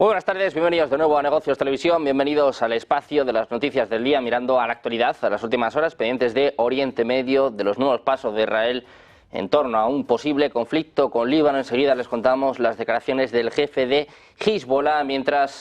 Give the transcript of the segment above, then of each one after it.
Muy buenas tardes, bienvenidos de nuevo a Negocios Televisión, bienvenidos al espacio de las noticias del día, mirando a la actualidad, a las últimas horas, pendientes de Oriente Medio, de los nuevos pasos de Israel en torno a un posible conflicto con Líbano. Enseguida les contamos las declaraciones del jefe de Hezbollah, mientras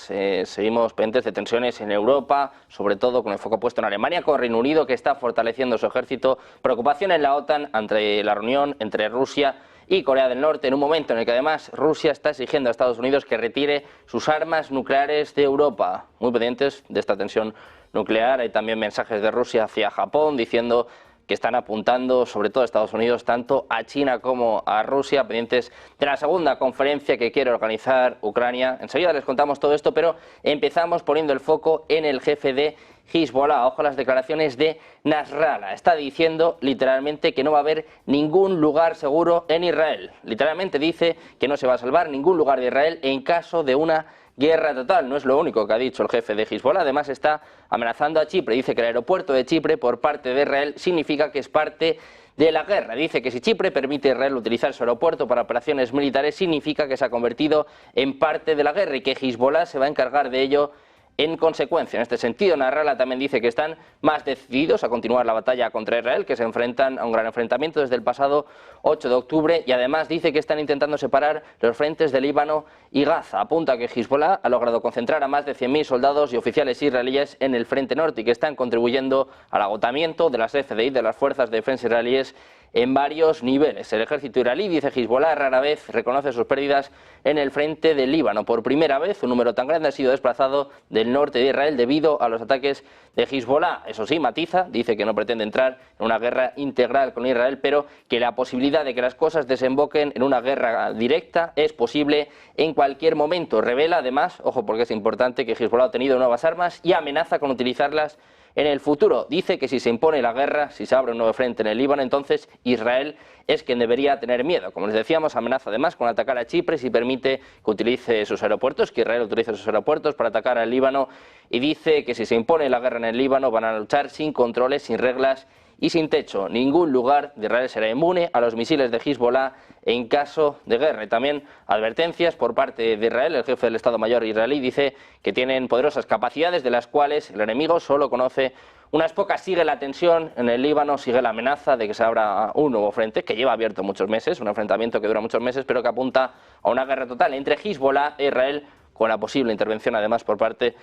seguimos pendientes de tensiones en Europa, sobre todo con el foco puesto en Alemania, con Reino Unido, que está fortaleciendo su ejército, preocupación en la OTAN ante la reunión entre Rusia y Corea del Norte, en un momento en el que además Rusia está exigiendo a Estados Unidos que retire sus armas nucleares de Europa. Muy pendientes de esta tensión nuclear. Hay también mensajes de Rusia hacia Japón diciendo que están apuntando, sobre todo a Estados Unidos, tanto a China como a Rusia, pendientes de la segunda conferencia que quiere organizar Ucrania. Enseguida les contamos todo esto, pero empezamos poniendo el foco en el jefe de Hezbollah. Ojo a las declaraciones de Nasrallah. Está diciendo literalmente que no va a haber ningún lugar seguro en Israel. Literalmente dice que no se va a salvar ningún lugar de Israel en caso de una guerra total. No es lo único que ha dicho el jefe de Hezbollah. Además está amenazando a Chipre. Dice que el aeropuerto de Chipre por parte de Israel significa que es parte de la guerra. Dice que si Chipre permite a Israel utilizar su aeropuerto para operaciones militares significa que se ha convertido en parte de la guerra y que Hezbollah se va a encargar de ello en consecuencia. En este sentido, Nasrallah también dice que están más decididos a continuar la batalla contra Israel, que se enfrentan a un gran enfrentamiento desde el pasado 8 de octubre y además dice que están intentando separar los frentes de Líbano y Gaza. Apunta que Hezbollah ha logrado concentrar a más de 100.000 soldados y oficiales israelíes en el frente norte y que están contribuyendo al agotamiento de las FDI, de las fuerzas de defensa israelíes, en varios niveles. El ejército israelí, dice Hezbollah, rara vez reconoce sus pérdidas en el frente del Líbano. Por primera vez, un número tan grande ha sido desplazado del norte de Israel debido a los ataques de Hezbollah. Eso sí, matiza, dice que no pretende entrar en una guerra integral con Israel, pero que la posibilidad de que las cosas desemboquen en una guerra directa es posible en cualquier momento. Revela además, ojo porque es importante, que Hezbollah ha obtenido nuevas armas y amenaza con utilizarlas en el futuro. Dice que si se impone la guerra, si se abre un nuevo frente en el Líbano, entonces Israel es quien debería tener miedo. Como les decíamos, amenaza además con atacar a Chipre si permite que utilice sus aeropuertos, que Israel utilice sus aeropuertos para atacar al Líbano, y dice que si se impone la guerra en el Líbano van a luchar sin controles, sin reglas y sin techo. Ningún lugar de Israel será inmune a los misiles de Hezbollah en caso de guerra. Y también advertencias por parte de Israel. El jefe del Estado Mayor israelí dice que tienen poderosas capacidades de las cuales el enemigo solo conoce unas pocas. Sigue la tensión en el Líbano, sigue la amenaza de que se abra un nuevo frente que lleva abierto muchos meses, un enfrentamiento que dura muchos meses, pero que apunta a una guerra total entre Hezbollah e Israel, con la posible intervención además por parte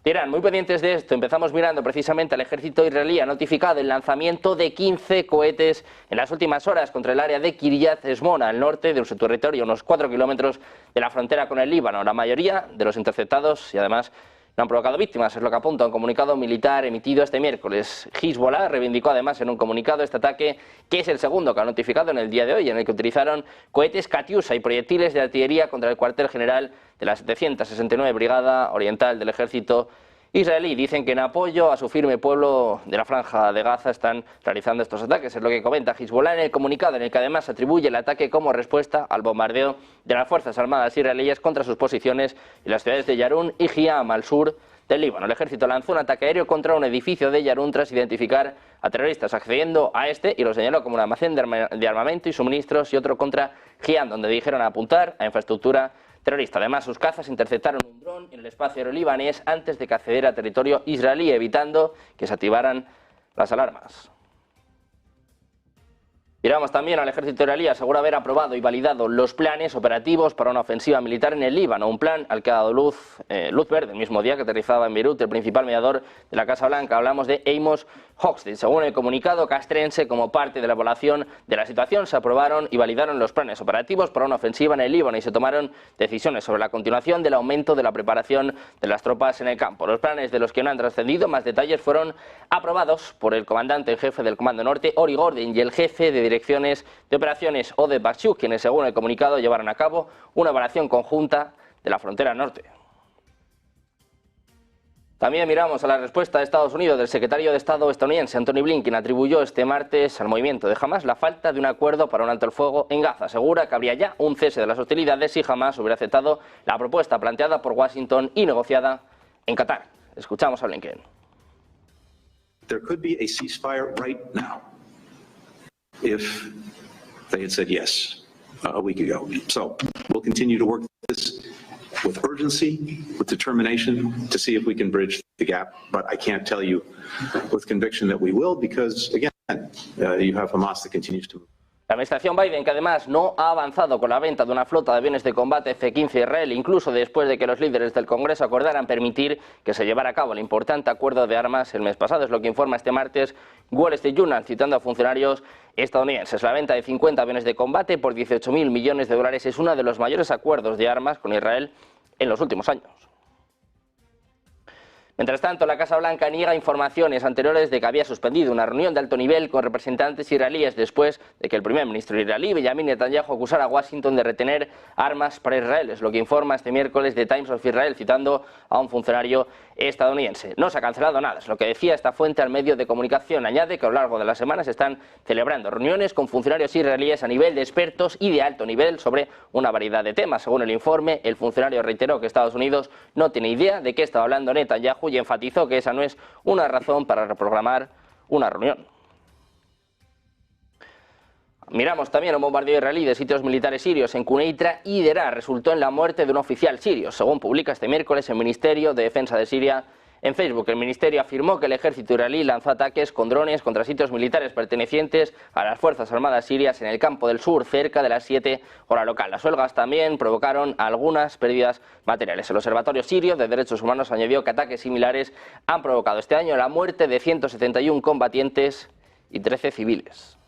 de Irán. Muy pendientes de esto, empezamos mirando precisamente al ejército israelí. Ha notificado el lanzamiento de 15 cohetes en las últimas horas contra el área de Kiryat Shmona, al norte de su territorio, unos 4 kilómetros de la frontera con el Líbano. La mayoría de los interceptados y además no han provocado víctimas, es lo que apunta un comunicado militar emitido este miércoles. Hezbollah reivindicó además en un comunicado este ataque, que es el segundo que ha notificado en el día de hoy, en el que utilizaron cohetes Katyusha y proyectiles de artillería contra el cuartel general de la 769 Brigada Oriental del Ejército israelí. Dicen que en apoyo a su firme pueblo de la Franja de Gaza están realizando estos ataques. Es lo que comenta Hezbollah en el comunicado, en el que además atribuye el ataque como respuesta al bombardeo de las Fuerzas Armadas israelíes contra sus posiciones en las ciudades de Yarun y Hiam, al sur del Líbano. El ejército lanzó un ataque aéreo contra un edificio de Yarun tras identificar a terroristas accediendo a este y lo señaló como un almacén de armamento y suministros, y otro contra Hiam, donde dijeron apuntar a infraestructura terrorista. Además, sus cazas interceptaron un dron en el espacio aéreo libanés antes de que accediera a territorio israelí, evitando que se activaran las alarmas. Miramos también al ejército israelí. Asegura haber aprobado y validado los planes operativos para una ofensiva militar en el Líbano, un plan al que ha dado luz verde el mismo día que aterrizaba en Beirut el principal mediador de la Casa Blanca. Hablamos de Amos Hochstein. Según el comunicado castrense, como parte de la evaluación de la situación, se aprobaron y validaron los planes operativos para una ofensiva en el Líbano y se tomaron decisiones sobre la continuación del aumento de la preparación de las tropas en el campo. Los planes, de los que no han trascendido más detalles, fueron aprobados por el comandante en jefe del Comando Norte, Ori Gordon, y el jefe de direcciones de operaciones, Oded Barchuk, quienes, según el comunicado, llevaron a cabo una evaluación conjunta de la frontera norte. También miramos a la respuesta de Estados Unidos. Del secretario de Estado estadounidense, Antony Blinken, atribuyó este martes al movimiento de Hamas la falta de un acuerdo para un alto el fuego en Gaza. Asegura que habría ya un cese de las hostilidades si Hamas hubiera aceptado la propuesta planteada por Washington y negociada en Qatar. Escuchamos a Blinken. There could be a ceasefire right now if they had said yes a week ago. So we'll continue to work this with urgency, with determination, to see if we can bridge the gap. But I can't tell you with conviction that we will, because, again, you have Hamas that continues to move. La administración Biden, que además no ha avanzado con la venta de una flota de aviones de combate F-15 a Israel, incluso después de que los líderes del Congreso acordaran permitir que se llevara a cabo el importante acuerdo de armas el mes pasado. Es lo que informa este martes Wall Street Journal, citando a funcionarios estadounidenses. La venta de 50 aviones de combate por 18.000 millones de dólares es uno de los mayores acuerdos de armas con Israel en los últimos años. Mientras tanto, la Casa Blanca niega informaciones anteriores de que había suspendido una reunión de alto nivel con representantes israelíes después de que el primer ministro israelí, Benjamin Netanyahu, acusara a Washington de retener armas para Israel. Es lo que informa este miércoles The Times of Israel, citando a un funcionario estadounidense. No se ha cancelado nada, es lo que decía esta fuente al medio de comunicación. Añade que a lo largo de las semanas se están celebrando reuniones con funcionarios israelíes a nivel de expertos y de alto nivel sobre una variedad de temas. Según el informe, el funcionario reiteró que Estados Unidos no tiene idea de qué estaba hablando Netanyahu y enfatizó que esa no es una razón para reprogramar una reunión. Miramos también un bombardeo israelí de sitios militares sirios en Quneitra y Deraa resultó en la muerte de un oficial sirio, según publica este miércoles el Ministerio de Defensa de Siria en Facebook. El ministerio afirmó que el ejército israelí lanzó ataques con drones contra sitios militares pertenecientes a las Fuerzas Armadas sirias en el campo del sur, cerca de las 7 horas local. Las huelgas también provocaron algunas pérdidas materiales. El Observatorio Sirio de Derechos Humanos añadió que ataques similares han provocado este año la muerte de 171 combatientes y 13 civiles.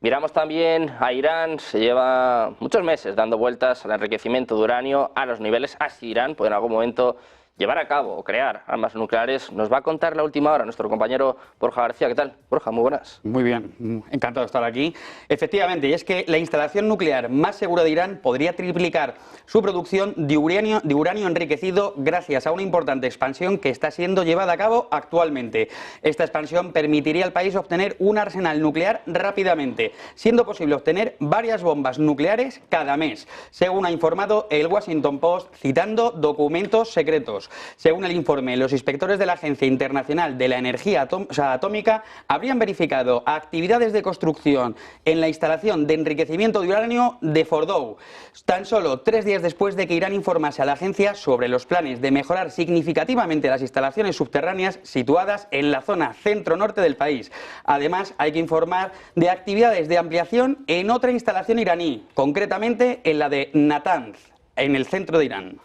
Miramos también a Irán. Se lleva muchos meses dando vueltas al enriquecimiento de uranio a los niveles así Irán puede en algún momento llevar a cabo o crear armas nucleares. Nos va a contar la última hora nuestro compañero Borja García. ¿Qué tal? Borja, muy buenas. Muy bien, encantado de estar aquí. Efectivamente, y es que la instalación nuclear más segura de Irán podría triplicar su producción de uranio enriquecido gracias a una importante expansión que está siendo llevada a cabo actualmente. Esta expansión permitiría al país obtener un arsenal nuclear rápidamente, siendo posible obtener varias bombas nucleares cada mes, según ha informado el Washington Post, citando documentos secretos. Según el informe, los inspectores de la Agencia Internacional de la Energía Atómica habrían verificado actividades de construcción en la instalación de enriquecimiento de uranio de Fordow, tan solo 3 días después de que Irán informase a la agencia sobre los planes de mejorar significativamente las instalaciones subterráneas situadas en la zona centro-norte del país. Además, hay que informar de actividades de ampliación en otra instalación iraní, concretamente en la de Natanz, en el centro de Irán.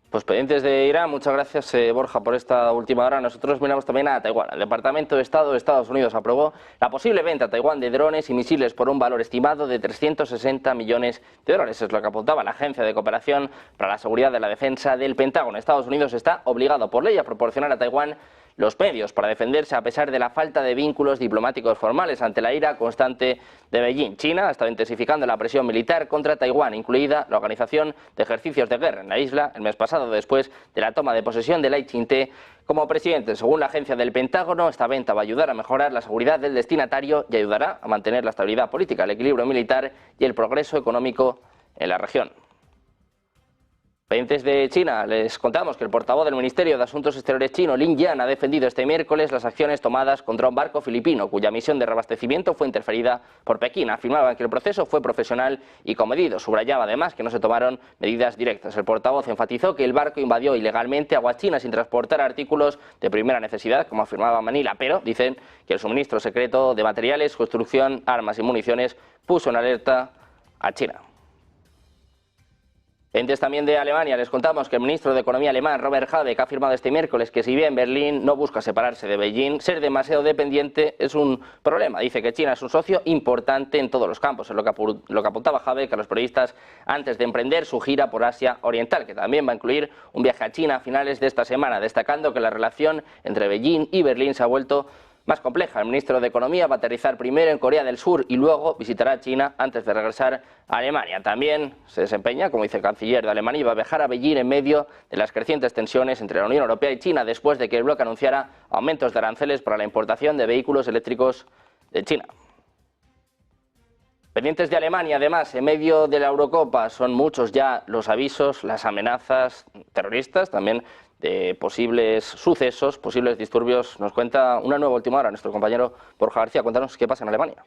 Pues pendientes de Irán, muchas gracias Borja por esta última hora. Nosotros miramos también a Taiwán. El Departamento de Estado de Estados Unidos aprobó la posible venta a Taiwán de drones y misiles por un valor estimado de 360 millones de dólares. Es lo que apuntaba la Agencia de Cooperación para la Seguridad de la Defensa del Pentágono. Estados Unidos está obligado por ley a proporcionar a Taiwán los medios para defenderse a pesar de la falta de vínculos diplomáticos formales ante la ira constante de Beijing. China ha estado intensificando la presión militar contra Taiwán, incluida la organización de ejercicios de guerra en la isla el mes pasado después de la toma de posesión de Lai Ching-te como presidente. Según la agencia del Pentágono, esta venta va a ayudar a mejorar la seguridad del destinatario y ayudará a mantener la estabilidad política, el equilibrio militar y el progreso económico en la región. Pendientes de China, les contamos que el portavoz del Ministerio de Asuntos Exteriores chino, Lin Jian, ha defendido este miércoles las acciones tomadas contra un barco filipino cuya misión de reabastecimiento fue interferida por Pekín. Afirmaba que el proceso fue profesional y comedido. Subrayaba además que no se tomaron medidas directas. El portavoz enfatizó que el barco invadió ilegalmente aguas chinas sin transportar artículos de primera necesidad, como afirmaba Manila, pero dicen que el suministro secreto de materiales, construcción, armas y municiones puso en alerta a China. Pendientes también de Alemania, les contamos que el ministro de Economía alemán, Robert Habeck, ha afirmado este miércoles que si bien Berlín no busca separarse de Beijing, ser demasiado dependiente es un problema. Dice que China es un socio importante en todos los campos, es lo que apuntaba Habeck a los periodistas antes de emprender su gira por Asia Oriental, que también va a incluir un viaje a China a finales de esta semana, destacando que la relación entre Beijing y Berlín se ha vuelto más compleja. El ministro de Economía va a aterrizar primero en Corea del Sur y luego visitará China antes de regresar a Alemania. También se desempeña, como dice el canciller de Alemania, y va a viajar a Beijing en medio de las crecientes tensiones entre la Unión Europea y China después de que el bloque anunciara aumentos de aranceles para la importación de vehículos eléctricos de China. Pendientes de Alemania, además, en medio de la Eurocopa, son muchos ya los avisos, las amenazas terroristas, también de posibles sucesos, posibles disturbios. Nos cuenta una nueva última hora nuestro compañero Borja García. Cuéntanos qué pasa en Alemania.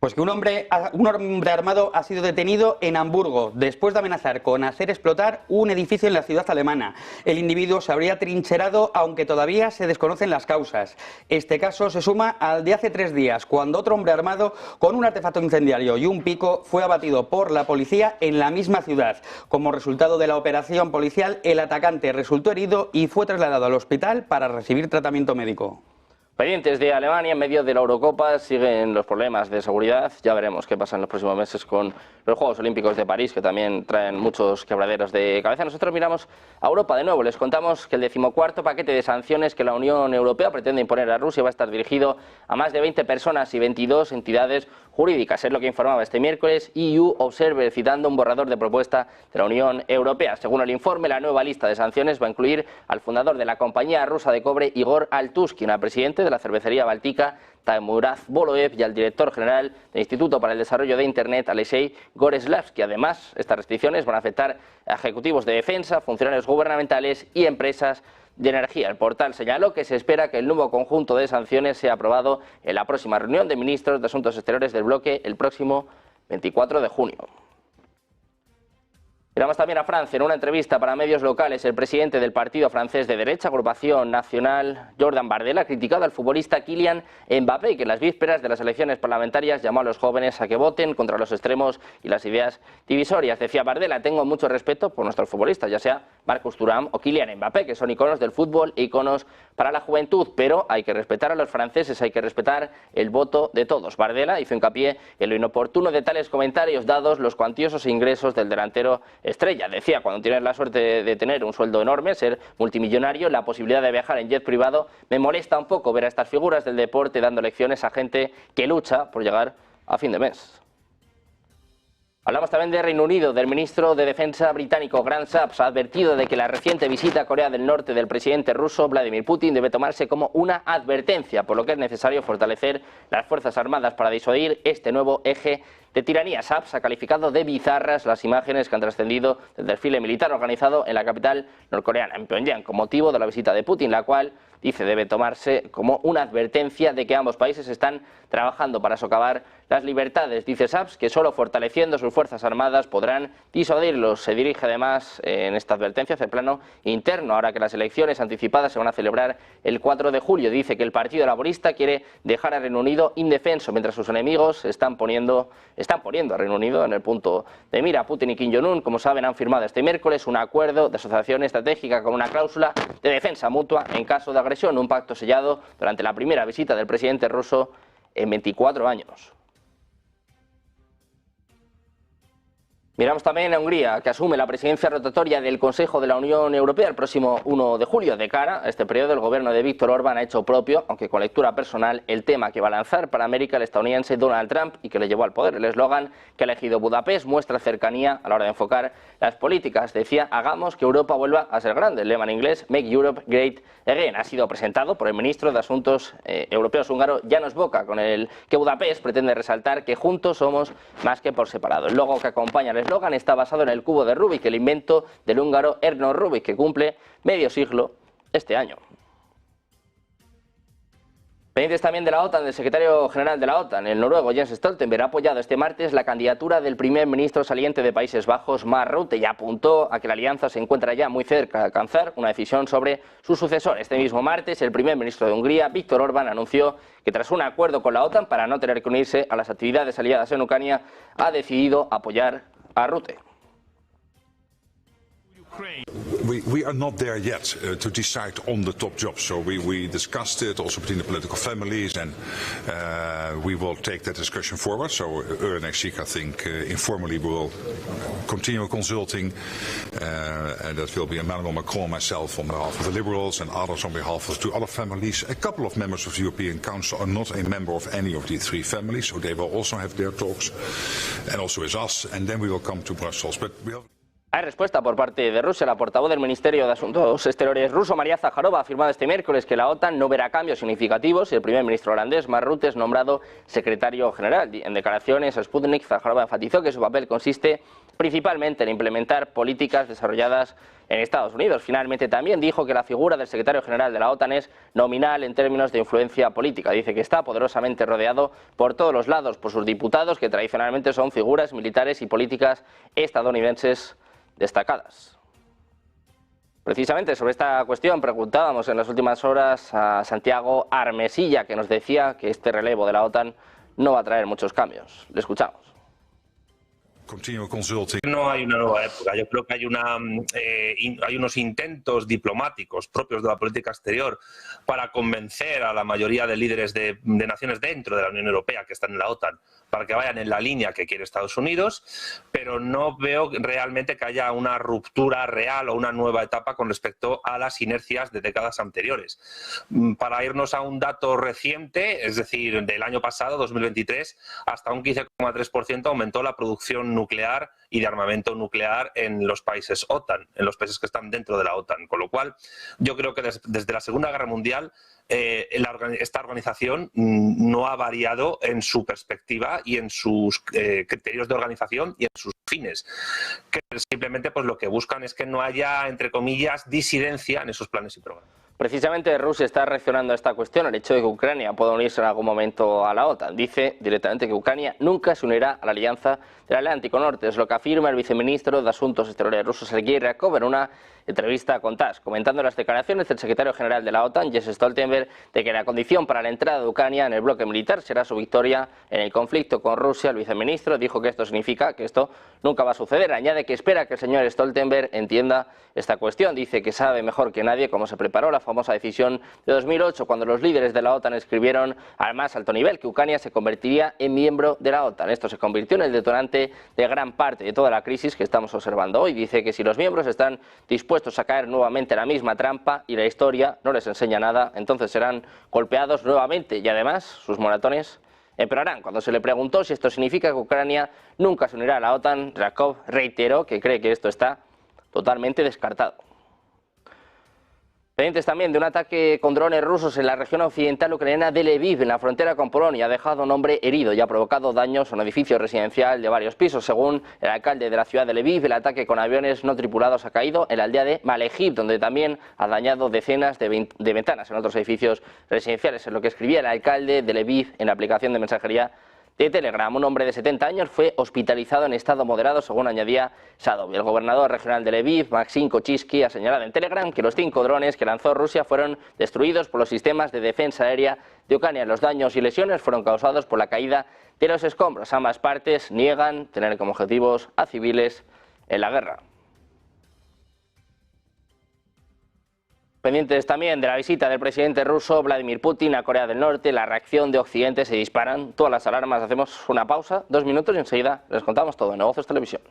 Pues que un hombre armado ha sido detenido en Hamburgo después de amenazar con hacer explotar un edificio en la ciudad alemana. El individuo se habría trincherado, aunque todavía se desconocen las causas. Este caso se suma al de hace 3 días, cuando otro hombre armado con un artefacto incendiario y un pico fue abatido por la policía en la misma ciudad. Como resultado de la operación policial, el atacante resultó herido y fue trasladado al hospital para recibir tratamiento médico. Pendientes de Alemania, en medio de la Eurocopa, siguen los problemas de seguridad. Ya veremos qué pasa en los próximos meses con los Juegos Olímpicos de París, que también traen muchos quebraderos de cabeza. Nosotros miramos a Europa de nuevo. Les contamos que el 14º paquete de sanciones que la Unión Europea pretende imponer a Rusia va a estar dirigido a más de 20 personas y 22 entidades jurídicas. Es lo que informaba este miércoles EU Observer, citando un borrador de propuesta de la Unión Europea. Según el informe, la nueva lista de sanciones va a incluir al fundador de la compañía rusa de cobre, Igor Altuskin, al presidente de la cervecería báltica, Tamurat Boloev, y al director general del Instituto para el Desarrollo de Internet, Alexei Goreslavsky. Además, estas restricciones van a afectar a ejecutivos de defensa, funcionarios gubernamentales y empresas de energía. El portal señaló que se espera que el nuevo conjunto de sanciones sea aprobado en la próxima reunión de ministros de Asuntos Exteriores del bloque el próximo 24 de junio. Miramos también a Francia. En una entrevista para medios locales, el presidente del partido francés de derecha, Agrupación Nacional, Jordan Bardella, ha criticado al futbolista Kylian Mbappé, que en las vísperas de las elecciones parlamentarias llamó a los jóvenes a que voten contra los extremos y las ideas divisorias. Decía Bardella: tengo mucho respeto por nuestros futbolistas, ya sea Marcus Thuram o Kylian Mbappé, que son iconos del fútbol e iconos para la juventud, pero hay que respetar a los franceses, hay que respetar el voto de todos. Bardella hizo hincapié en lo inoportuno de tales comentarios, dados los cuantiosos ingresos del delantero estrella. Decía: cuando tienes la suerte de tener un sueldo enorme, ser multimillonario, la posibilidad de viajar en jet privado, me molesta un poco ver a estas figuras del deporte dando lecciones a gente que lucha por llegar a fin de mes. Hablamos también de Reino Unido. Del ministro de Defensa británico, Grant Shapps, ha advertido de que la reciente visita a Corea del Norte del presidente ruso Vladimir Putin debe tomarse como una advertencia, por lo que es necesario fortalecer las Fuerzas Armadas para disuadir este nuevo eje de tiranía. Shapps ha calificado de bizarras las imágenes que han trascendido del desfile militar organizado en la capital norcoreana, en Pyongyang, con motivo de la visita de Putin, la cual, dice, debe tomarse como una advertencia de que ambos países están trabajando para socavar las libertades. Dice Shapps que solo fortaleciendo sus Fuerzas Armadas podrán disuadirlos. Se dirige además en esta advertencia hacia el plano interno, ahora que las elecciones anticipadas se van a celebrar el 4 de julio. Dice que el Partido Laborista quiere dejar a Reino Unido indefenso, mientras sus enemigos están poniendo a Reino Unido en el punto de mira. Putin y Kim Jong-un, como saben, han firmado este miércoles un acuerdo de asociación estratégica con una cláusula de defensa mutua en caso de agresión, un pacto sellado durante la primera visita del presidente ruso en 24 años. Miramos también a Hungría, que asume la presidencia rotatoria del Consejo de la Unión Europea el próximo 1 de julio. De cara a este periodo, el gobierno de Viktor Orbán ha hecho propio, aunque con lectura personal, el tema que va a lanzar para América el estadounidense Donald Trump y que le llevó al poder. El eslogan que ha elegido Budapest muestra cercanía a la hora de enfocar las políticas. Decía: hagamos que Europa vuelva a ser grande. El lema en inglés, Make Europe Great Again, ha sido presentado por el ministro de Asuntos Europeos húngaro, János Boka, con el que Budapest pretende resaltar que juntos somos más que por separado. El logo que acompaña el eslogan está basado en el cubo de Rubik, el invento del húngaro Ernő Rubik, que cumple medio siglo este año. Pendientes también de la OTAN, del secretario general de la OTAN, el noruego Jens Stoltenberg, ha apoyado este martes la candidatura del primer ministro saliente de Países Bajos, Mark Rutte, y apuntó a que la alianza se encuentra ya muy cerca de alcanzar una decisión sobre su sucesor. Este mismo martes, el primer ministro de Hungría, Viktor Orbán, anunció que tras un acuerdo con la OTAN para no tener que unirse a las actividades aliadas en Ucrania, ha decidido apoyar a Rutte. We are not there yet to decide on the top jobs. So we discussed it also between the political families, and we will take that discussion forward. So early next week, I think informally we will continue consulting, and that will be Emmanuel Macron, myself on behalf of the Liberals, and others on behalf of 2 other families. A couple of members of the European Council are not a member of any of the 3 families, so they will also have their talks, and also with us, and then we will come to Brussels. But we have... Hay respuesta por parte de Rusia. La portavoz del Ministerio de Asuntos Exteriores ruso, María Zaharova, ha afirmado este miércoles que la OTAN no verá cambios significativos si el primer ministro holandés, Mark Rutte, es nombrado secretario general. En declaraciones a Sputnik, Zaharova enfatizó que su papel consiste principalmente en implementar políticas desarrolladas en Estados Unidos. Finalmente también dijo que la figura del secretario general de la OTAN es nominal en términos de influencia política. Dice que está poderosamente rodeado por todos los lados por sus diputados, que tradicionalmente son figuras militares y políticas estadounidenses destacadas. Precisamente sobre esta cuestión preguntábamos en las últimas horas a Santiago Armesilla, que nos decía que este relevo de la OTAN no va a traer muchos cambios. Le escuchamos. No hay una nueva época. Yo creo que hay unos intentos diplomáticos propios de la política exterior para convencer a la mayoría de líderes de naciones dentro de la Unión Europea que están en la OTAN para que vayan en la línea que quiere Estados Unidos, pero no veo realmente que haya una ruptura real o una nueva etapa con respecto a las inercias de décadas anteriores. Para irnos a un dato reciente, es decir, del año pasado, 2023, hasta un 15,3% aumentó la producción nuclear y de armamento nuclear en los países OTAN, en los países que están dentro de la OTAN. Con lo cual, yo creo que desde la Segunda Guerra Mundial esta organización no ha variado en su perspectiva y en sus criterios de organización y en sus fines. Que simplemente pues lo que buscan es que no haya, entre comillas, disidencia en esos planes y programas. Precisamente Rusia está reaccionando a esta cuestión, al hecho de que Ucrania pueda unirse en algún momento a la OTAN. Dice directamente que Ucrania nunca se unirá a la alianza del Atlántico Norte. Es lo que afirma el viceministro de Asuntos Exteriores ruso, Sergei Ryabkov, en una entrevista con TASS, comentando las declaraciones del secretario general de la OTAN, Jens Stoltenberg, de que la condición para la entrada de Ucrania en el bloque militar será su victoria en el conflicto con Rusia. El viceministro dijo que esto significa que esto nunca va a suceder. Añade que espera que el señor Stoltenberg entienda esta cuestión. Dice que sabe mejor que nadie cómo se preparó la famosa decisión de 2008, cuando los líderes de la OTAN escribieron al más alto nivel que Ucrania se convertiría en miembro de la OTAN. Esto se convirtió en el detonante de gran parte de toda la crisis que estamos observando hoy. Dice que si los miembros están dispuestos a caer nuevamente en la misma trampa y la historia no les enseña nada, entonces serán golpeados nuevamente y además sus moratones empeorarán. Cuando se le preguntó si esto significa que Ucrania nunca se unirá a la OTAN, Ryabkov reiteró que cree que esto está totalmente descartado. Pendientes también de un ataque con drones rusos en la región occidental ucraniana de Lviv, en la frontera con Polonia. Ha dejado a un hombre herido y ha provocado daños a un edificio residencial de varios pisos. Según el alcalde de la ciudad de Lviv, el ataque con aviones no tripulados ha caído en la aldea de Malejiv, donde también ha dañado decenas de ventanas en otros edificios residenciales. Es lo que escribía el alcalde de Lviv en la aplicación de mensajería de Telegram. Un hombre de 70 años fue hospitalizado en estado moderado, según añadía Sadov. El gobernador regional de Lviv, Maxim Kochysky, ha señalado en Telegram que los 5 drones que lanzó Rusia fueron destruidos por los sistemas de defensa aérea de Ucrania. Los daños y lesiones fueron causados por la caída de los escombros. Ambas partes niegan tener como objetivos a civiles en la guerra. Pendientes también de la visita del presidente ruso Vladimir Putin a Corea del Norte, la reacción de Occidente, se disparan todas las alarmas. Hacemos una pausa, 2 minutos y enseguida les contamos todo en Negocios Televisión.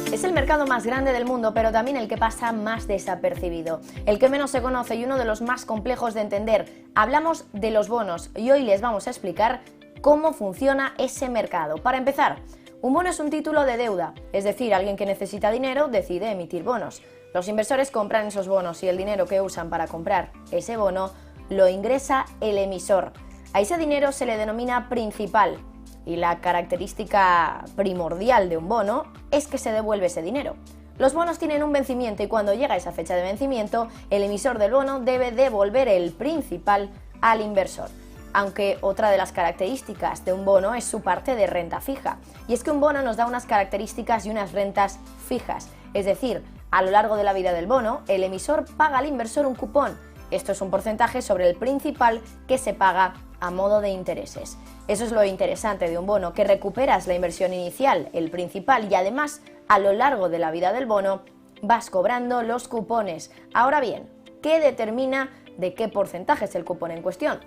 Es el mercado más grande del mundo, pero también el que pasa más desapercibido, el que menos se conoce y uno de los más complejos de entender. Hablamos de los bonos y hoy les vamos a explicar cómo funciona ese mercado. Para empezar, un bono es un título de deuda, es decir, alguien que necesita dinero decide emitir bonos. Los inversores compran esos bonos y el dinero que usan para comprar ese bono lo ingresa el emisor. A ese dinero se le denomina principal. Y la característica primordial de un bono es que se devuelve ese dinero. Los bonos tienen un vencimiento y cuando llega esa fecha de vencimiento, el emisor del bono debe devolver el principal al inversor. Aunque otra de las características de un bono es su parte de renta fija. Y es que un bono nos da unas características y unas rentas fijas. Es decir, a lo largo de la vida del bono, el emisor paga al inversor un cupón. Esto es un porcentaje sobre el principal que se paga a modo de intereses. Eso es lo interesante de un bono, que recuperas la inversión inicial, el principal, y además a lo largo de la vida del bono vas cobrando los cupones. Ahora bien, ¿qué determina de qué porcentaje es el cupón en cuestión?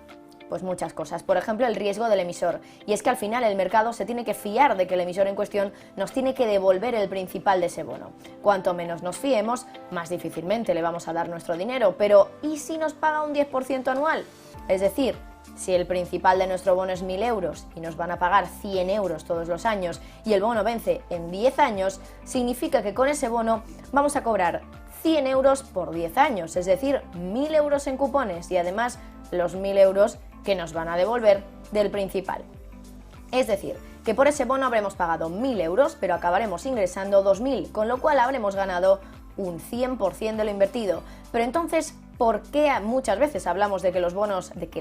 Pues muchas cosas, por ejemplo el riesgo del emisor, y es que al final el mercado se tiene que fiar de que el emisor en cuestión nos tiene que devolver el principal de ese bono. Cuanto menos nos fiemos, más difícilmente le vamos a dar nuestro dinero, pero ¿y si nos paga un 10% anual? Es decir, si el principal de nuestro bono es 1.000 euros y nos van a pagar 100 euros todos los años y el bono vence en 10 años, significa que con ese bono vamos a cobrar 100 euros por 10 años, es decir, 1.000 euros en cupones y además los 1.000 euros que nos van a devolver del principal. Es decir, que por ese bono habremos pagado 1.000 euros, pero acabaremos ingresando 2.000, con lo cual habremos ganado un 100% de lo invertido. Pero entonces, ¿por qué muchas veces hablamos de que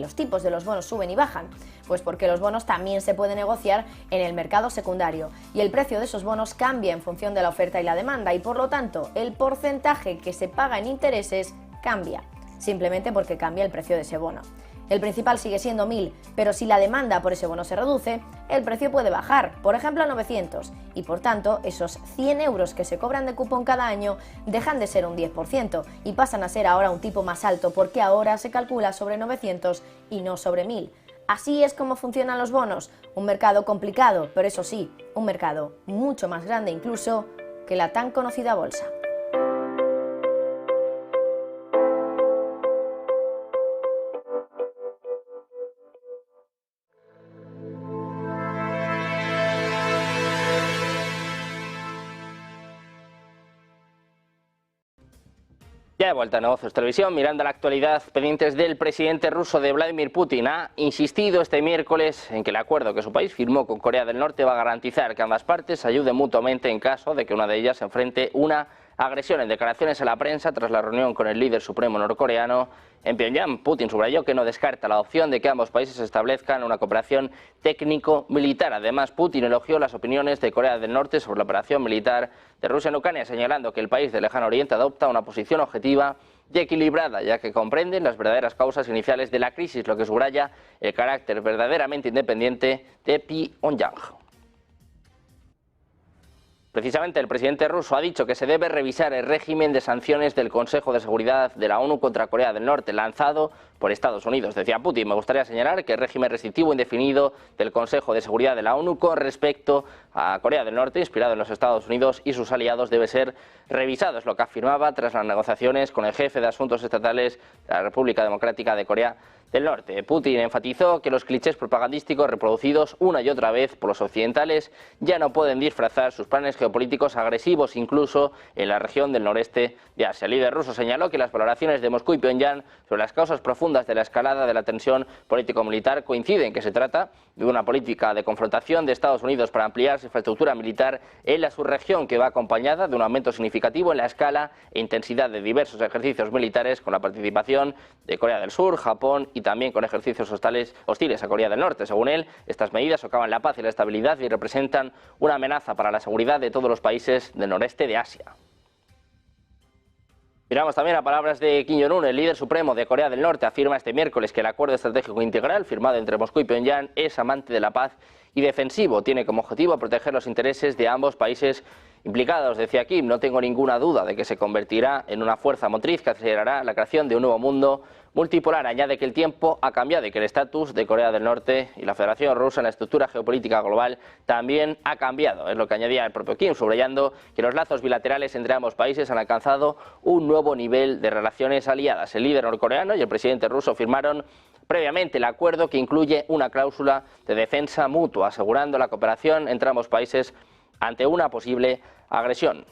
los tipos de los bonos suben y bajan? Pues porque los bonos también se pueden negociar en el mercado secundario y el precio de esos bonos cambia en función de la oferta y la demanda y por lo tanto el porcentaje que se paga en intereses cambia, simplemente porque cambia el precio de ese bono. El principal sigue siendo 1.000, pero si la demanda por ese bono se reduce, el precio puede bajar, por ejemplo a 900, y por tanto esos 100 euros que se cobran de cupón cada año dejan de ser un 10% y pasan a ser ahora un tipo más alto porque ahora se calcula sobre 900 y no sobre 1.000. Así es como funcionan los bonos, un mercado complicado, pero eso sí, un mercado mucho más grande incluso que la tan conocida bolsa. Ya de vuelta a Negocios Televisión, mirando a la actualidad, pendientes del presidente ruso de Vladimir Putin. Ha insistido este miércoles en que el acuerdo que su país firmó con Corea del Norte va a garantizar que ambas partes se ayuden mutuamente en caso de que una de ellas se enfrente una agresión. En declaraciones a la prensa tras la reunión con el líder supremo norcoreano en Pyongyang, Putin subrayó que no descarta la opción de que ambos países establezcan una cooperación técnico-militar. Además, Putin elogió las opiniones de Corea del Norte sobre la operación militar de Rusia en Ucrania, señalando que el país del Lejano Oriente adopta una posición objetiva y equilibrada, ya que comprenden las verdaderas causas iniciales de la crisis, lo que subraya el carácter verdaderamente independiente de Pyongyang. Precisamente el presidente ruso ha dicho que se debe revisar el régimen de sanciones del Consejo de Seguridad de la ONU contra Corea del Norte, lanzado por Estados Unidos. Decía Putin: me gustaría señalar que el régimen restrictivo indefinido del Consejo de Seguridad de la ONU con respecto a Corea del Norte, inspirado en los Estados Unidos y sus aliados, debe ser revisado. Es lo que afirmaba tras las negociaciones con el jefe de Asuntos Estatales de la República Democrática de Corea del Norte. Putin enfatizó que los clichés propagandísticos reproducidos una y otra vez por los occidentales ya no pueden disfrazar sus planes geopolíticos agresivos, incluso en la región del noreste de Asia. El líder ruso señaló que las valoraciones de Moscú y Pyongyang sobre las causas profundas de la escalada de la tensión político-militar coinciden, que se trata de una política de confrontación de Estados Unidos para ampliar su infraestructura militar en la subregión, que va acompañada de un aumento significativo en la escala e intensidad de diversos ejercicios militares con la participación de Corea del Sur, Japón y también con ejercicios hostiles a Corea del Norte. Según él, estas medidas socavan la paz y la estabilidad y representan una amenaza para la seguridad de todos los países del noreste de Asia. Miramos también a palabras de Kim Jong-un. El líder supremo de Corea del Norte afirma este miércoles que el acuerdo estratégico integral firmado entre Moscú y Pyongyang es amante de la paz y defensivo. Tiene como objetivo proteger los intereses de ambos países implicados. Decía Kim: no tengo ninguna duda de que se convertirá en una fuerza motriz que acelerará la creación de un nuevo mundo multipolar. Añade que el tiempo ha cambiado y que el estatus de Corea del Norte y la Federación Rusa en la estructura geopolítica global también ha cambiado. Es lo que añadía el propio Kim, subrayando que los lazos bilaterales entre ambos países han alcanzado un nuevo nivel de relaciones aliadas. El líder norcoreano y el presidente ruso firmaron previamente el acuerdo, que incluye una cláusula de defensa mutua, asegurando la cooperación entre ambos países ante una posible agresión.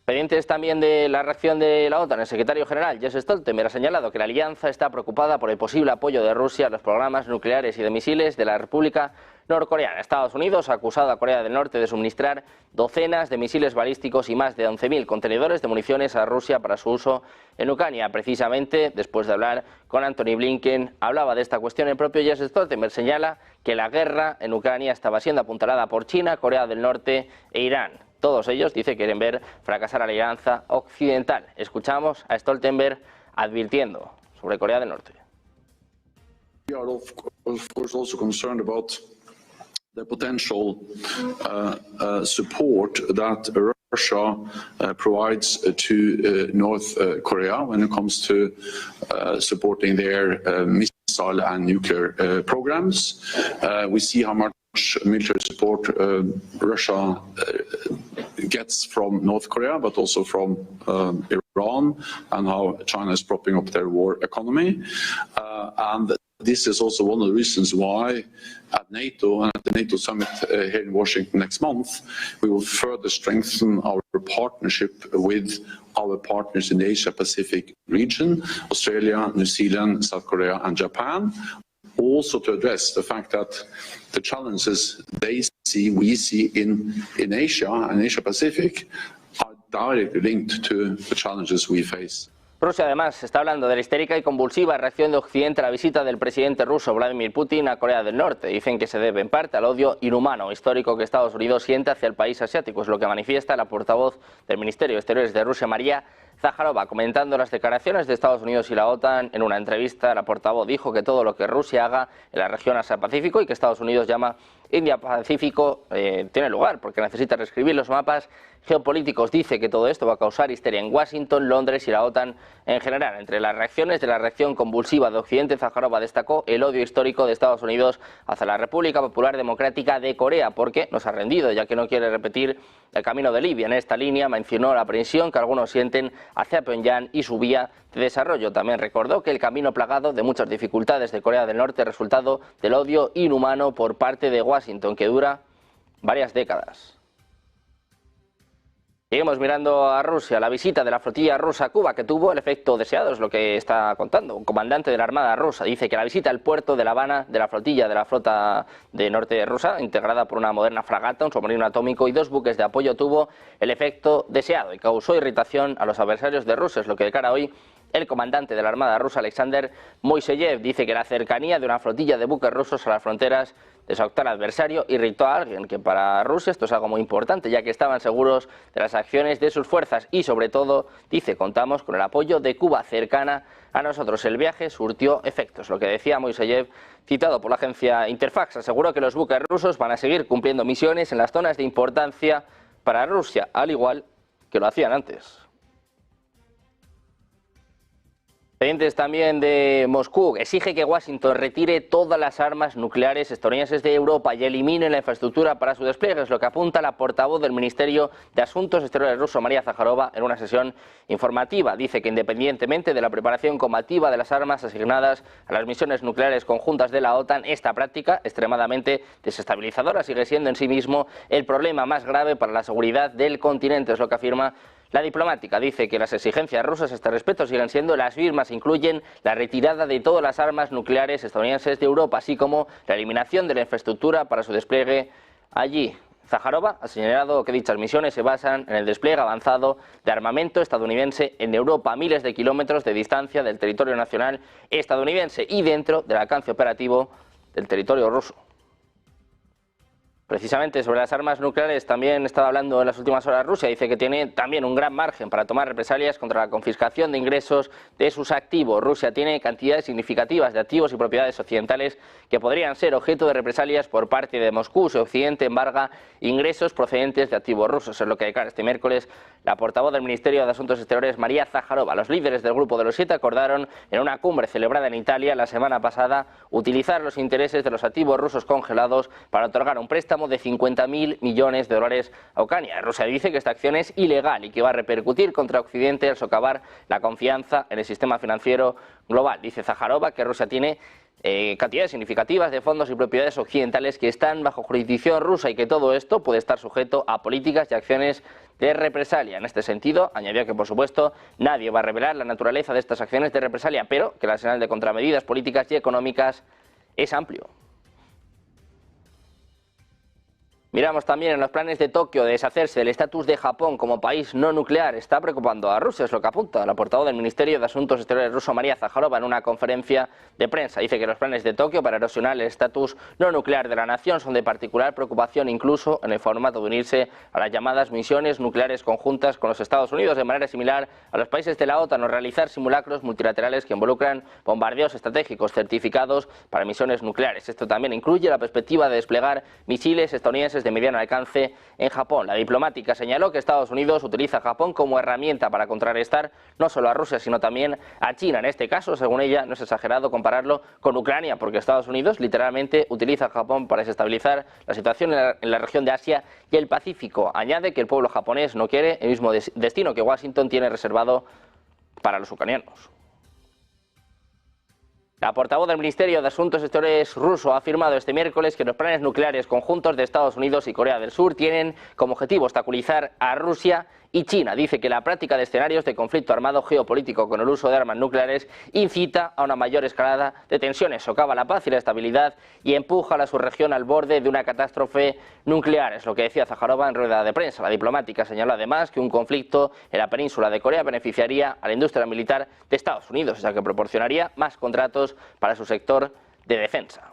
Pendientes también de la reacción de la OTAN, el secretario general Jens Stoltenberg ha señalado que la alianza está preocupada por el posible apoyo de Rusia a los programas nucleares y de misiles de la República Norcoreana. Estados Unidos ha acusado a Corea del Norte de suministrar docenas de misiles balísticos y más de 11.000 contenedores de municiones a Rusia para su uso en Ucrania. Precisamente, después de hablar con Antony Blinken, hablaba de esta cuestión el propio Jens Stoltenberg. Señala que la guerra en Ucrania estaba siendo apuntalada por China, Corea del Norte e Irán. Todos ellos, dice, quieren ver fracasar a la alianza occidental. Escuchamos a Stoltenberg advirtiendo sobre Corea del Norte. We are of course also concerned about the potential support that Russia provides to North Korea when it comes to supporting their missile and nuclear programs. We see how much military support Russia gets from North Korea, but also from Iran, and how China is propping up their war economy. And this is also one of the reasons why at NATO and at the NATO summit here in Washington next month, we will further strengthen our partnership with our partners in the Asia-Pacific region, Australia, New Zealand, South Korea and Japan, also to address the fact that the challenges they see, we see in Asia and Asia-Pacific are directly linked to the challenges we face. Rusia, además, está hablando de la histérica y convulsiva reacción de Occidente a la visita del presidente ruso Vladimir Putin a Corea del Norte. Dicen que se debe en parte al odio inhumano histórico que Estados Unidos siente hacia el país asiático. Es lo que manifiesta la portavoz del Ministerio de Exteriores de Rusia, María Zaharova, comentando las declaraciones de Estados Unidos y la OTAN. En una entrevista, la portavoz dijo que todo lo que Rusia haga en la región Asia-Pacífico y que Estados Unidos llama India-Pacífico tiene lugar porque necesita reescribir los mapas geopolíticos. Dice que todo esto va a causar histeria en Washington, Londres y la OTAN en general. Entre las reacciones de la reacción convulsiva de Occidente, Zaharova destacó el odio histórico de Estados Unidos hacia la República Popular Democrática de Corea, porque nos ha rendido, ya que no quiere repetir el camino de Libia. En esta línea mencionó la aprensión que algunos sienten hacia Pyongyang y su vía de desarrollo. También recordó que el camino plagado de muchas dificultades de Corea del Norte es resultado del odio inhumano por parte de Washington, que dura varias décadas. Seguimos mirando a Rusia. La visita de la flotilla rusa a Cuba, que tuvo el efecto deseado, es lo que está contando un comandante de la Armada rusa. Dice que la visita al puerto de La Habana de la flotilla de la flota de norte rusa, integrada por una moderna fragata, un submarino atómico y 2 buques de apoyo, tuvo el efecto deseado y causó irritación a los adversarios de Rusia, es lo que declara hoy el comandante de la Armada rusa, Alexander Moiseyev. Dice que la cercanía de una flotilla de buques rusos a las fronteras de su actual adversario irritó a alguien, que para Rusia esto es algo muy importante, ya que estaban seguros de las acciones de sus fuerzas y, sobre todo, dice, contamos con el apoyo de Cuba cercana a nosotros. El viaje surtió efectos. Lo que decía Moiseyev, citado por la agencia Interfax, aseguró que los buques rusos van a seguir cumpliendo misiones en las zonas de importancia para Rusia, al igual que lo hacían antes. Pendientes también de Moscú, exige que Washington retire todas las armas nucleares estadounidenses de Europa y elimine la infraestructura para su despliegue, es lo que apunta la portavoz del Ministerio de Asuntos Exteriores ruso, María Zaharova, en una sesión informativa. Dice que independientemente de la preparación combativa de las armas asignadas a las misiones nucleares conjuntas de la OTAN, esta práctica extremadamente desestabilizadora sigue siendo en sí mismo el problema más grave para la seguridad del continente, es lo que afirma la diplomática. Dice que las exigencias rusas a este respecto siguen siendo las mismas, incluyen la retirada de todas las armas nucleares estadounidenses de Europa, así como la eliminación de la infraestructura para su despliegue allí. Zaharova ha señalado que dichas misiones se basan en el despliegue avanzado de armamento estadounidense en Europa, a miles de kilómetros de distancia del territorio nacional estadounidense y dentro del alcance operativo del territorio ruso. Precisamente sobre las armas nucleares también estaba hablando en las últimas horas Rusia. Dice que tiene también un gran margen para tomar represalias contra la confiscación de ingresos de sus activos. Rusia tiene cantidades significativas de activos y propiedades occidentales que podrían ser objeto de represalias por parte de Moscú si Occidente embarga ingresos procedentes de activos rusos. Es lo que declara este miércoles la portavoz del Ministerio de Asuntos Exteriores, María Zaharova. Los líderes del Grupo de los 7 acordaron en una cumbre celebrada en Italia la semana pasada utilizar los intereses de los activos rusos congelados para otorgar un préstamo de 50.000 millones de dólares a Ucrania. Rusia dice que esta acción es ilegal y que va a repercutir contra Occidente al socavar la confianza en el sistema financiero global. Dice Zaharova que Rusia tiene cantidades significativas de fondos y propiedades occidentales que están bajo jurisdicción rusa y que todo esto puede estar sujeto a políticas y acciones de represalia. En este sentido, añadió que, por supuesto, nadie va a revelar la naturaleza de estas acciones de represalia, pero que el arsenal de contramedidas políticas y económicas es amplio. Miramos también en los planes de Tokio de deshacerse del estatus de Japón como país no nuclear. Está preocupando a Rusia, es lo que apunta la portavoz del Ministerio de Asuntos Exteriores ruso, María Zaharova, en una conferencia de prensa. Dice que los planes de Tokio para erosionar el estatus no nuclear de la nación son de particular preocupación, incluso en el formato de unirse a las llamadas misiones nucleares conjuntas con los Estados Unidos, de manera similar a los países de la OTAN, o realizar simulacros multilaterales que involucran bombardeos estratégicos certificados para misiones nucleares. Esto también incluye la perspectiva de desplegar misiles estadounidenses de mediano alcance en Japón. La diplomática señaló que Estados Unidos utiliza a Japón como herramienta para contrarrestar no solo a Rusia, sino también a China. En este caso, según ella, no es exagerado compararlo con Ucrania, porque Estados Unidos literalmente utiliza a Japón para desestabilizar la situación en la región de Asia y el Pacífico. Añade que el pueblo japonés no quiere el mismo destino que Washington tiene reservado para los ucranianos. La portavoz del Ministerio de Asuntos Exteriores ruso ha afirmado este miércoles que los planes nucleares conjuntos de Estados Unidos y Corea del Sur tienen como objetivo obstaculizar a Rusia y China. Dice que la práctica de escenarios de conflicto armado geopolítico con el uso de armas nucleares incita a una mayor escalada de tensiones, socava la paz y la estabilidad y empuja a la subregión al borde de una catástrofe nuclear. Es lo que decía Zaharova en rueda de prensa. La diplomática señaló además que un conflicto en la península de Corea beneficiaría a la industria militar de Estados Unidos, ya que proporcionaría más contratos para su sector de defensa.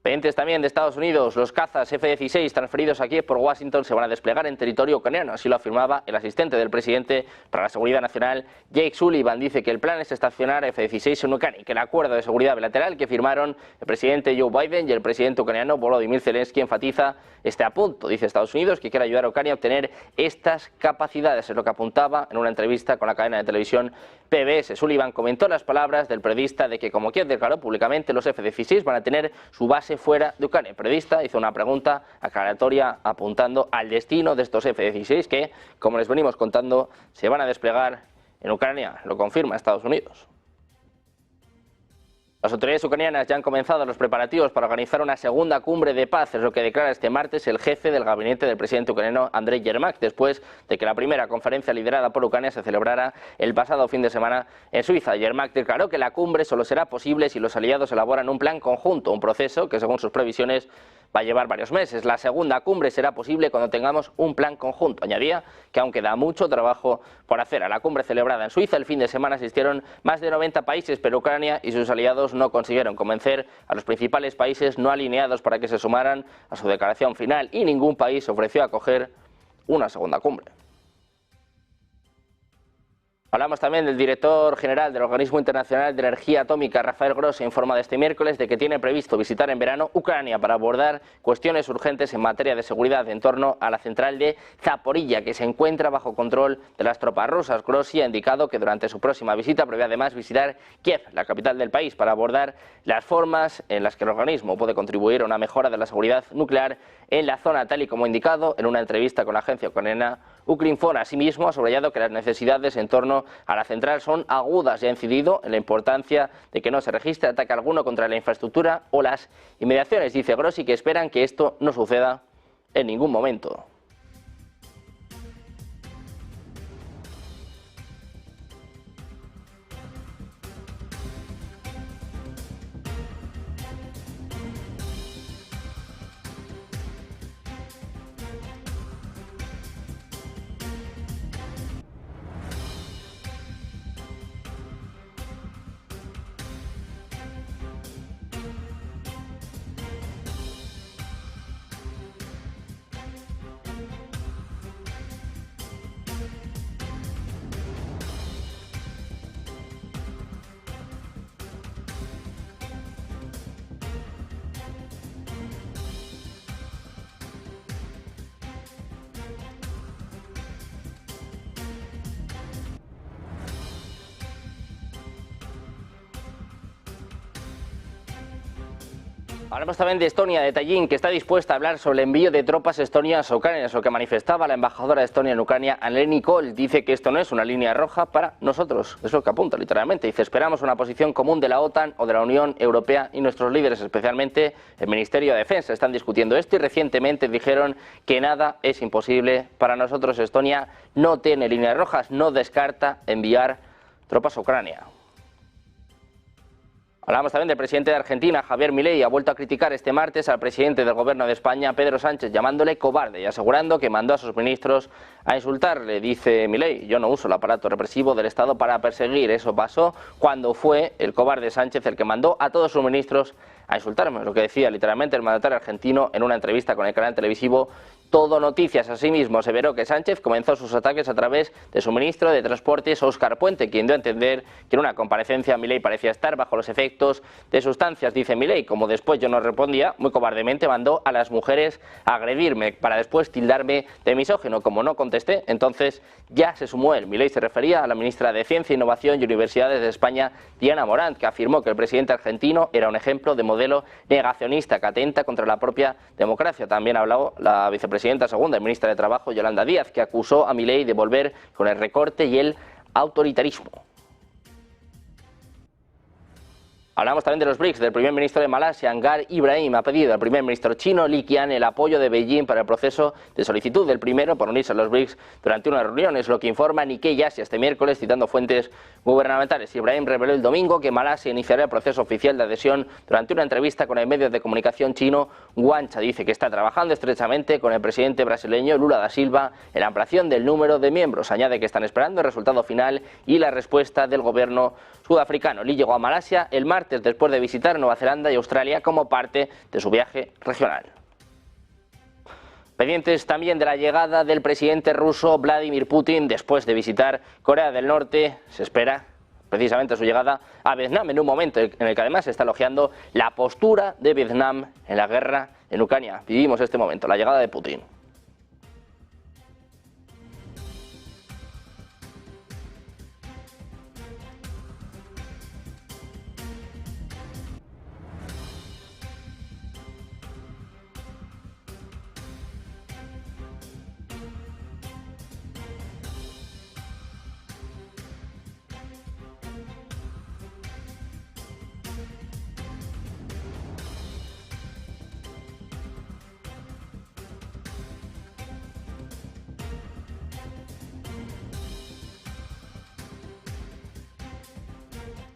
Pendientes también de Estados Unidos, los cazas F-16 transferidos a Kiev por Washington se van a desplegar en territorio ucraniano, así lo afirmaba el asistente del presidente para la seguridad nacional, Jake Sullivan. Dice que el plan es estacionar F-16 en Ucrania y que el acuerdo de seguridad bilateral que firmaron el presidente Joe Biden y el presidente ucraniano Volodymyr Zelensky enfatiza este punto. Dice Estados Unidos que quiere ayudar a Ucrania a obtener estas capacidades, es lo que apuntaba en una entrevista con la cadena de televisión PBS. Sullivan comentó las palabras del periodista de que, como Kiev declaró públicamente, los F-16 van a tener su base fuera de Ucrania. El periodista hizo una pregunta aclaratoria apuntando al destino de estos F-16 que, como les venimos contando, se van a desplegar en Ucrania. Lo confirma Estados Unidos. Las autoridades ucranianas ya han comenzado los preparativos para organizar una segunda cumbre de paz, es lo que declara este martes el jefe del gabinete del presidente ucraniano Andrei Yermak, después de que la primera conferencia liderada por Ucrania se celebrara el pasado fin de semana en Suiza. Yermak declaró que la cumbre solo será posible si los aliados elaboran un plan conjunto, un proceso que según sus previsiones va a llevar varios meses. La segunda cumbre será posible cuando tengamos un plan conjunto. Añadía que aún queda mucho trabajo por hacer. A la cumbre celebrada en Suiza el fin de semana asistieron más de 90 países, pero Ucrania y sus aliados no consiguieron convencer a los principales países no alineados para que se sumaran a su declaración final y ningún país ofreció acoger una segunda cumbre. Hablamos también del director general del Organismo Internacional de Energía Atómica, Rafael Grossi, informa de este miércoles de que tiene previsto visitar en verano Ucrania para abordar cuestiones urgentes en materia de seguridad en torno a la central de Zaporilla, que se encuentra bajo control de las tropas rusas. Grossi ha indicado que durante su próxima visita prevé además visitar Kiev, la capital del país, para abordar las formas en las que el organismo puede contribuir a una mejora de la seguridad nuclear en la zona, tal y como ha indicado en una entrevista con la agencia ucraniana Ukrinform. Asimismo, ha subrayado que las necesidades en torno a la central son agudas y ha incidido en la importancia de que no se registre ataque alguno contra la infraestructura o las inmediaciones. Dice Grossi que esperan que esto no suceda en ningún momento. Hablamos también de Estonia, de Tallinn, que está dispuesta a hablar sobre el envío de tropas estonias a Ucrania, es lo que manifestaba la embajadora de Estonia en Ucrania, Anneli Kohl. Dice que esto no es una línea roja para nosotros, es lo que apunta literalmente. Dice, esperamos una posición común de la OTAN o de la Unión Europea y nuestros líderes, especialmente el Ministerio de Defensa, están discutiendo esto y recientemente dijeron que nada es imposible para nosotros. Estonia no tiene líneas rojas, no descarta enviar tropas a Ucrania. Hablamos también del presidente de Argentina, Javier Milei. Ha vuelto a criticar este martes al presidente del gobierno de España, Pedro Sánchez, llamándole cobarde y asegurando que mandó a sus ministros a insultarle. Dice Milei, yo no uso el aparato represivo del Estado para perseguir. Eso pasó cuando fue el cobarde Sánchez el que mandó a todos sus ministros a insultarme. Lo que decía literalmente el mandatario argentino en una entrevista con el canal televisivo Todo Noticias. Asimismo, aseveró que Sánchez comenzó sus ataques a través de su ministro de Transportes, Óscar Puente, quien dio a entender que en una comparecencia Milei parecía estar bajo los efectos de sustancias. Dice Milei, como después yo no respondía, muy cobardemente mandó a las mujeres a agredirme para después tildarme de misógino. Como no contesté, entonces ya se sumó él. Milei se refería a la ministra de Ciencia, Innovación y Universidades de España, Diana Morant, que afirmó que el presidente argentino era un ejemplo de modelo negacionista que atenta contra la propia democracia. También habló la vicepresidenta segunda, el ministra de Trabajo, Yolanda Díaz, que acusó a Milei de volver con el recorte y el autoritarismo. Hablamos también de los BRICS, del primer ministro de Malasia, Anwar Ibrahim, ha pedido al primer ministro chino, Li Qian, el apoyo de Beijing para el proceso de solicitud del primero por unirse a los BRICS durante una reunión, es lo que informa Nikkei Asia este miércoles, citando fuentes gubernamentales. Ibrahim reveló el domingo que Malasia iniciará el proceso oficial de adhesión durante una entrevista con el medio de comunicación chino Guancha. Dice que está trabajando estrechamente con el presidente brasileño Lula da Silva en la ampliación del número de miembros. Añade que están esperando el resultado final y la respuesta del gobierno sudafricano. Li llegó a Malasia el martes después de visitar Nueva Zelanda y Australia como parte de su viaje regional. Pendientes también de la llegada del presidente ruso Vladimir Putin después de visitar Corea del Norte. Se espera precisamente su llegada a Vietnam en un momento en el que además se está elogiando la postura de Vietnam en la guerra en Ucrania. Vivimos este momento, la llegada de Putin.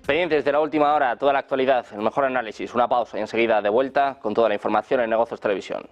Pendientes de la última hora, toda la actualidad, el mejor análisis, una pausa y enseguida de vuelta con toda la información en Negocios Televisión.